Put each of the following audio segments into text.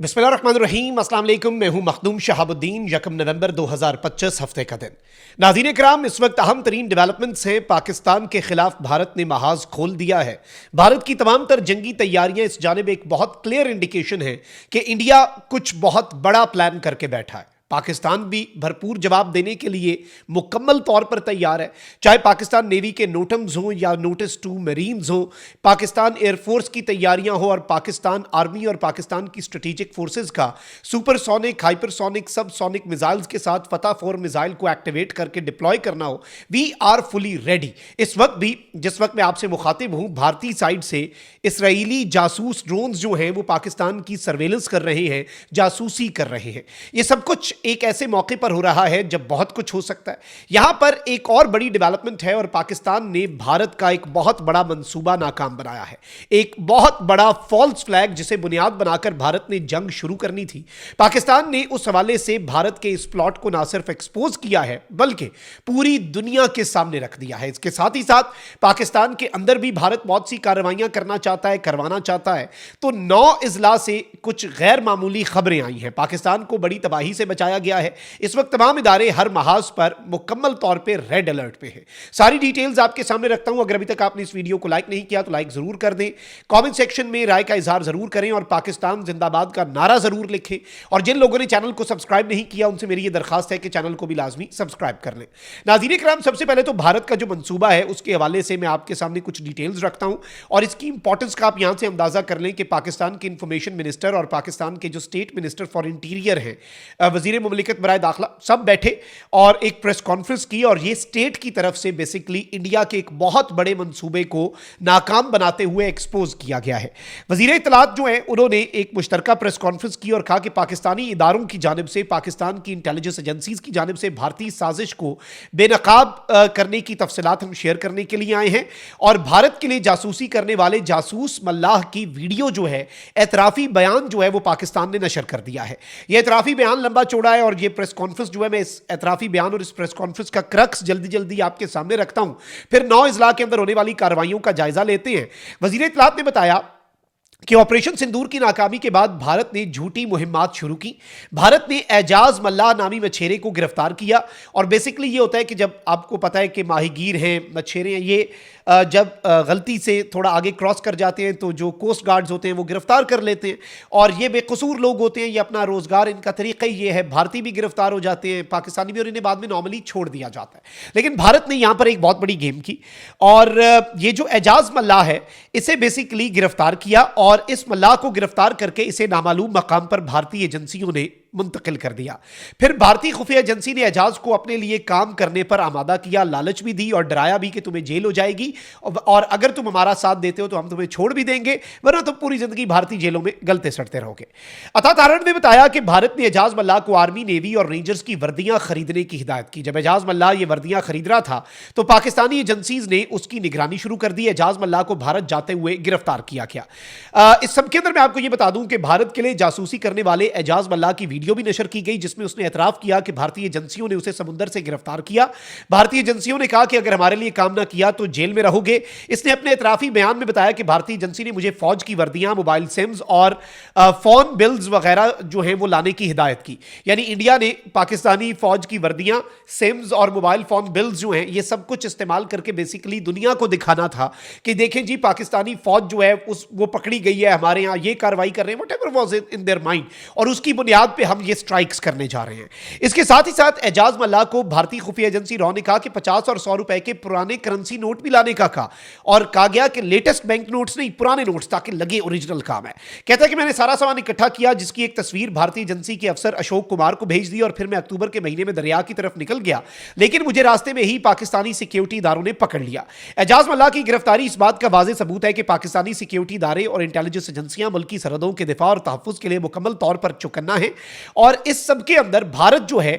बिस्मिल्लाहिर्रहमानिर्रहीम। अस्सलाम वालेकुम। मैं हूं मखदूम शहाबुद्दीन। 1 नवंबर 2025 हफ्ते का दिन। नाज़रीन कराम, इस वक्त अहम तरीन डेवलपमेंट्स हैं। पाकिस्तान के खिलाफ भारत ने महाज खोल दिया है। भारत की तमाम तर जंगी तैयारियां इस जानिब एक बहुत क्लियर इंडिकेशन है कि इंडिया कुछ बहुत बड़ा प्लान करके बैठा है। पाकिस्तान भी भरपूर जवाब देने के लिए मुकम्मल तौर पर तैयार है। चाहे पाकिस्तान नेवी के नोटम्स हों या नोटिस टू मरीन्स हों, पाकिस्तान एयरफोर्स की तैयारियां हो और पाकिस्तान आर्मी और पाकिस्तान की स्ट्रेटेजिक फोर्सेस का सुपरसोनिक, हाइपरसोनिक, सबसोनिक मिसाइल्स के साथ फतह 4 मिसाइल को एक्टिवेट करके डिप्लॉय करना हो, वी आर फुली रेडी। इस वक्त भी जिस वक्त मैं आपसे मुखातिब हूं, भारतीय साइड से इसराइली जासूस ड्रोन्स जो हैं वो पाकिस्तान की सर्वेलेंस कर रहे हैं, जासूसी कर रहे हैं। ये सब कुछ एक ऐसे मौके पर हो रहा है जब बहुत कुछ हो सकता है। यहां पर एक और बड़ी डेवलपमेंट है और पाकिस्तान ने भारत का एक बहुत बड़ा मंसूबा नाकाम बनाया है। एक बहुत बड़ा फॉल्स फ्लैग जिसे बुनियाद बनाकर भारत ने जंग शुरू करनी थी। पाकिस्तान ने उस हवाले से भारत के इस प्लॉट को ना सिर्फ एक्सपोज किया है बल्कि पूरी दुनिया के सामने रख दिया है। इसके साथ ही साथ पाकिस्तान के अंदर भी भारत बहुत सी कार्रवाइयां करना चाहता है, करवाना चाहता है। तो 9 इजला से कुछ गैर मामूली खबरें आई हैं। पाकिस्तान को बड़ी तबाही से बचाया गया है। इस वक्त तमाम इदारे हर महाज पर मुकम्मल तौर पे रेड अलर्ट पे हैं। सारी डिटेल्स आपके सामने रखता हूं। अगर अभी तक आपने इस वीडियो को लाइक नहीं किया तो लाइक जरूर कर दें, कमेंट सेक्शन में राय का इजहार जरूर करें और पाकिस्तान जिंदाबाद का नारा जरूर लिखें। और जिन लोगों ने चैनल को सब्सक्राइब नहीं किया उनसे मेरी यह दरखास्त है कि चैनल को भी लाजमी सब्सक्राइब कर लें। नाज़रीन कराम, सबसे पहले तो भारत का जो मंसूबा है उसके हवाले से मैं आपके सामने कुछ डिटेल्स रखता हूं और इसकी इंपॉर्टेंस का आप यहां से अंदाजा कर लें कि पाकिस्तान के इंफॉर्मेशन मिनिस्टर और पाकिस्तान के जो स्टेट मिनिस्टर फॉर इंटीरियर हैं, वजीर मुमलिकत बराए दाखिला, सब बैठे और एक प्रेस कॉन्फ्रेंस की और ये स्टेट की तरफ से बेसिकली इंडिया के एक बहुत बड़े मंसूबे को नाकाम बनाते हुए एक्सपोज किया गया है। वजीर इत्तलात जो है उन्होंने एक मुश्तरका प्रेस कॉन्फ्रेंस की और कहा कि पाकिस्तानी इदारों की जानिब से, पाकिस्तान की इंटेलिजेंस एजेंसीज की जानिब से भारतीय साजिश को बेनकाब करने की तफसीलात हम शेयर करने के लिए आए हैं। और भारत के लिए जासूसी करने वाले जासूस मल्लाह की वीडियो जो है, एतराफी बयान जो है वो पाकिस्तान ने नशर कर दिया है। यह एतराफी बयान लंबा चौड़ा है और ये प्रेस कॉन्फ्रेंस जो है, मैं इस एतराफी बयान और इस प्रेस कॉन्फ्रेंस का क्रक्स जल्दी जल्दी आपके सामने रखता हूं, फिर 9 इजला के अंदर होने वाली कार्रवाइयों का जायजा लेते हैं। वजीर इत्तलात ने बताया कि ऑपरेशन सिंदूर की नाकामी के बाद भारत ने झूठी मुहिम्मात शुरू की। भारत ने एजाज मल्लाह नामी मछेरे को गिरफ्तार किया और बेसिकली ये होता है कि जब आपको पता है कि माहीगीर हैं, मछेरे हैं, ये जब गलती से थोड़ा आगे क्रॉस कर जाते हैं तो जो कोस्ट गार्ड्स होते हैं वो गिरफ्तार कर लेते हैं और ये बेकसूर लोग होते हैं, ये अपना रोजगार, इनका तरीका ये है। भारतीय भी गिरफ्तार हो जाते हैं, पाकिस्तानी भी, और इन्हें बाद में नॉर्मली छोड़ दिया जाता है। लेकिन भारत ने यहां पर एक बहुत बड़ी गेम की और ये जो एजाज मल्लाह है इसे बेसिकली गिरफ्तार किया और इस मल्लाह को गिरफ्तार करके इसे नामालूम मकाम पर भारतीय एजेंसियों ने मुंतकिल कर दिया। फिर भारतीय खुफिया एजेंसी ने एजाज को अपने लिए काम करने पर आमादा किया, लालच भी दी और डराया भी कि तुम्हें जेल हो जाएगी और अगर तुम हमारा साथ देते हो तो हम तुम्हें छोड़ भी देंगे, वरना तुम पूरी जिंदगी भारतीय जेलों में गलते सड़ते रहोगे। अता तारण ने बताया कि भारत ने एजाज मल्लाह को आर्मी, नेवी और रेंजर्स की वर्दियां खरीदने की हिदायत की। जब एजाज मल्लाह ये वर्दियां खरीद रहा था तो पाकिस्तानी एजेंसीज ने उसकी निगरानी शुरू कर दी। एजाज मल्लाह को भारत जाते हुए गिरफ्तार किया गया। इस सब के अंदर मैं आपको यह बता दूं कि भारत के लिए जासूसी करने वाले एजाज मल्लाह की वीडियो भी नशर की गई जिसमें उसने एतराफ किया कि भारतीय एजेंसियों ने उसे समुद्र से गिरफ्तार किया। भारतीय एजेंसियों ने कहा कि अगर हमारे लिए काम ना किया तो जेल में रहोगे। इसने अपने एतराफी बयान में बताया कि भारतीय एजेंसी ने मुझे फौज की वर्दियां, मोबाइल सिम्स और फोन बिल्स वगैरह जो हैं वो लाने की हिदायत की। यानी इंडिया ने पाकिस्तानी फौज की वर्दियां, सिम्स और मोबाइल फोन बिल्स जो हैं ये सब कुछ इस्तेमाल करके बेसिकली दुनिया को दिखाना था कि देखें जी पाकिस्तानी फौज जो है वो पकड़ी गई है, हमारे यहां ये कार्रवाई कर रहे हैं, whatever was in their mind, और उसकी बुनियाद पे हम ये स्ट्राइक्स करने जा रहे हैं। इसके साथ ही साथ एजाज मल्लाह को भारतीय खुफिया एजेंसी रॉ ने कहा कि 50 और 100 रुपए के पुराने करेंसी नोट भी लाने का कहा और कहा गया कि लेटेस्ट बैंक नोट्स नहीं, पुराने नोट्स, ताकि लगे ओरिजिनल काम है। कहता है कि मैंने सारा सामान इकट्ठा किया जिसकी एक तस्वीर भारतीय एजेंसी के अफसर अशोक कुमार को भेज दी और फिर मैं अक्टूबर के महीने में दरिया की तरफ निकल गया, लेकिन मुझे रास्ते में ही पाकिस्तानी सिक्योरिटी इदारों ने पकड़ लिया। एजाज मल्लाह की गिरफ्तारी इस बात का वाज़ेह सबूत है कि पाकिस्तानी सिक्योरिटी इदारे और इंटेलिजेंस एजेंसियां मुल्की सरहदों के दिफा और तहफ्फुज़ के लिए मुकम्मल तौर पर चौकन्ना है। और इस सब के अंदर भारत जो है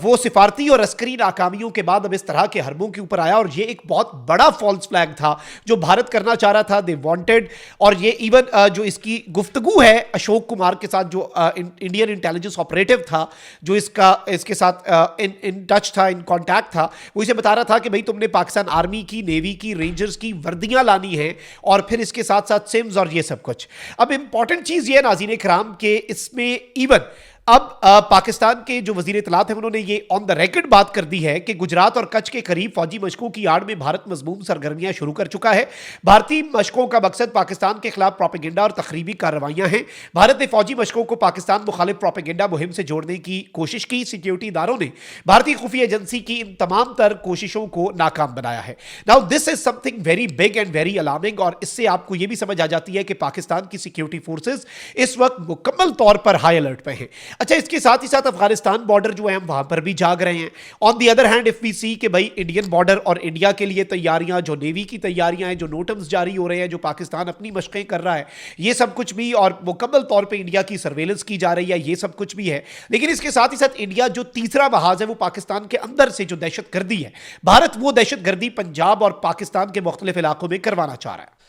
वो सिफारती और अस्करी नाकामियों के बाद अब इस तरह के हरबों के ऊपर आया, और ये एक बहुत बड़ा फॉल्स फ्लैग था जो भारत करना चाह रहा था। दे वांटेड, और ये इवन जो इसकी गुफ्तगू है अशोक कुमार के साथ, जो इंडियन इंटेलिजेंस ऑपरेटिव था, जो इसके साथ इन टच था, इन कांटेक्ट था, वो इसे बता रहा था कि भाई तुमने पाकिस्तान आर्मी की, नेवी की, रेंजर्स की वर्दियां लानी है और फिर इसके साथ साथ सिम्स और ये सब कुछ। अब इंपॉर्टेंट चीज ये नाज़रीन किराम के इसमें इवन अब पाकिस्तान के जो वजीर इत्तलात हैं उन्होंने ये ऑन द रिकॉर्ड बात कर दी है कि गुजरात और कच्छ के करीब फौजी मशकों की आड़ में भारत मजमूम सरगर्मियां शुरू कर चुका है। भारतीय मशकों का मकसद पाकिस्तान के खिलाफ प्रोपेगेंडा और तखरीबी कार्रवाइयां हैं। भारत ने फौजी मशकों को पाकिस्तान मुखालिफ प्रोपेगेंडा मुहिम से जोड़ने की कोशिश की। सिक्योरिटी इदारों ने भारतीय खुफिया एजेंसी की इन तमाम तर कोशिशों को नाकाम बनाया है। Now this is something very big and very alarming, और इससे आपको यह भी समझ आ जाती है कि पाकिस्तान की सिक्योरिटी फोर्सेज इस वक्त मुकम्मल तौर पर हाई अलर्ट पे हैं। अच्छा, इसके साथ ही साथ अफगानिस्तान बॉर्डर जो है हम वहां पर भी जाग रहे हैं। On the other hand if we see कि भाई इंडियन बॉर्डर और इंडिया के लिए तैयारियां, जो नेवी की तैयारियां हैं, जो नोटम्स जारी हो रहे हैं, जो पाकिस्तान अपनी मशकें कर रहा है, ये सब कुछ भी, और मुकम्मल तौर पे इंडिया की सर्वेलेंस की जा रही है, ये सब कुछ भी है। लेकिन इसके साथ ही साथ इंडिया जो तीसरा महाज है वो पाकिस्तान के अंदर से जो दहशतगर्दी है, भारत वो दहशतगर्दी पंजाब और पाकिस्तान के मुख्तलिफ इलाकों में करवाना चाह रहा है।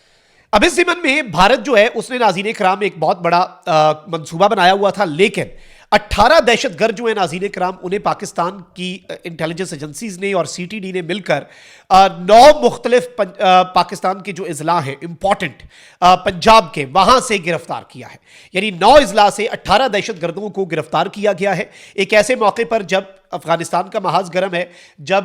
अब इस ज़िमन में भारत जो है उसने नाज़रीन कराम एक बहुत बड़ा मंसूबा बनाया हुआ था, लेकिन 18 दहशतगर्द जो है नाज़रीन कराम, उन्हें पाकिस्तान की इंटेलिजेंस एजेंसीज ने और सीटीडी ने मिलकर 9 मुख्तलिफ पाकिस्तान के जो इजला हैं इंपॉर्टेंट पंजाब के, वहां से गिरफ्तार किया है। यानी 9 इजला से 18 दहशतगर्दों को गिरफ्तार किया गया है, एक ऐसे मौके पर जब अफगानिस्तान का महाज गर्म है, जब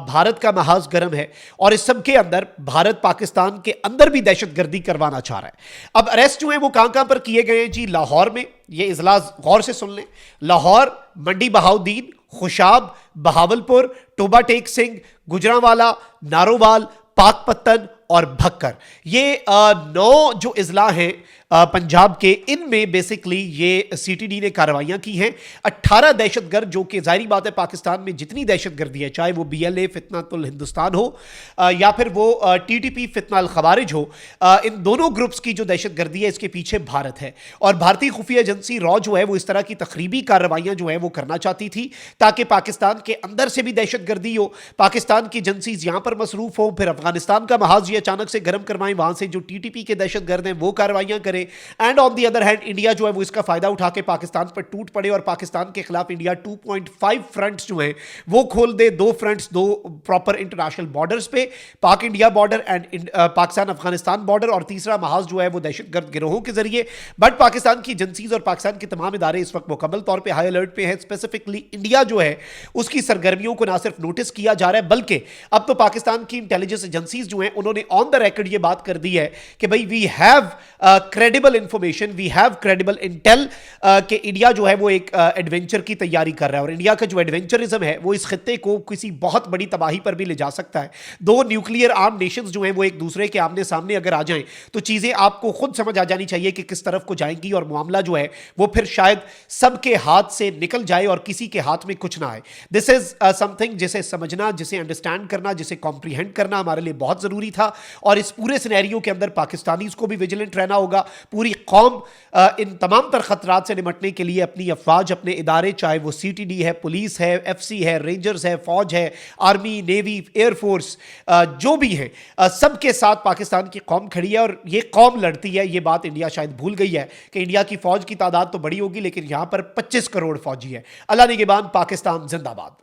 भारत का महाज गर्म है, और इस सब के अंदर भारत पाकिस्तान के अंदर भी दहशतगर्दी करवाना चाह रहा है। अब अरेस्ट जो है वो कहां पर किए गए हैं जी? लाहौर में, ये इजला गौर से सुन लें, लाहौर, मंडी बहाउद्दीन, खुशाब, बहावलपुर, टोबा टेक सिंह, गुजरांवाला, नारोवाल, पाकपत्तन और भक्कर, ये 9 जो इजला हैं पंजाब के, इनमें बेसिकली ये सीटीडी ने कार्रवाइयां की हैं। 18 दहशतगर्द, जो कि जाहिर बात है पाकिस्तान में जितनी दहशतगर्दी है, चाहे वो बीएलए फितनातुल हिंदुस्तान हो या फिर वो टीटीपी फितना अल खवारिज हो, इन दोनों ग्रुप्स की जो दहशतगर्दी है इसके पीछे भारत है। और भारतीय खुफिया एजेंसी रॉ जो है वो इस तरह की तखरीबी कार्रवाइयां जो है वो करना चाहती थी ताकि पाकिस्तान के अंदर से भी दहशतगर्दी हो, पाकिस्तान की एजेंसीज यहां पर मसरूफ हो, फिर अफगानिस्तान का महाज ये अचानक से गर्म करवाएं, वहां से जो टीटीपी के दहशतगर्द हैं वो कार्रवाइयां करें, and on the other hand India जो है वो इसका फायदा उठा के पाकिस्तान पर टूट पड़े और पाकिस्तान के खिलाफ इंडिया 2.5 फ्रंट्स जो हैं वो खोल दे। 2 फ्रंट्स, 2 प्रॉपर इंटरनेशनल बॉर्डर्स पे, पाक India border and Pakistan Afghanistan border, और तीसरा महाज जो है वो दहशतगर्द गिरोहों के जरिए। बट पाकिस्तान की एजेंसीज और पाकिस्तान के तमाम इदारे इस वक्त मुकम्मल तौर पर हाई अलर्ट पे है। स्पेसिफिकली इंडिया जो है उसकी सरगर्मियों को ना सिर्फ नोटिस किया जा रहा है, बल्कि अब तो पाकिस्तान की इंटेलिजेंस एजेंसीज जो हैं उन्होंने ऑन द रिकॉर्ड ये बात कर दी है कि भाई we have credible information, we have credible intel कि इंडिया जो है वो एक एडवेंचर की तैयारी कर रहा है, और इंडिया का जो एडवेंचरिज्म है वो इस खित्ते को किसी बहुत बड़ी तबाही पर भी ले जा सकता है। 2 न्यूक्लियर आर्म नेशंस जो हैं वो एक दूसरे के आमने सामने अगर आ जाएं तो चीजें आपको खुद समझ आ जानी चाहिए कि किस तरफ को जाएंगी, और मामला जो है वो फिर शायद सबके हाथ से निकल जाए और किसी के हाथ में कुछ ना आए। दिस इज समथिंग जिसे समझना, जिसे अंडरस्टैंड करना, जिसे कॉम्प्रीहेंड करना हमारे लिए बहुत जरूरी था, और इस पूरे सिनेरियो के अंदर पाकिस्तानीज को भी विजिलेंट रहना होगा। पूरी कौम इन तमाम तर खतरात से निपटने के लिए अपनी अफवाज, अपने इदारे, चाहे वो सीटीडी है, पुलिस है, एफसी है, रेंजर्स है, फौज है, आर्मी, नेवी, एयरफोर्स, जो भी है, सबके साथ पाकिस्तान की कौम खड़ी है, और ये कौम लड़ती है। ये बात इंडिया शायद भूल गई है कि इंडिया की फौज की तादाद तो बड़ी होगी लेकिन यहां पर 25 करोड़ फौजी है। अल्लाह निगहबान, पाकिस्तान जिंदाबाद।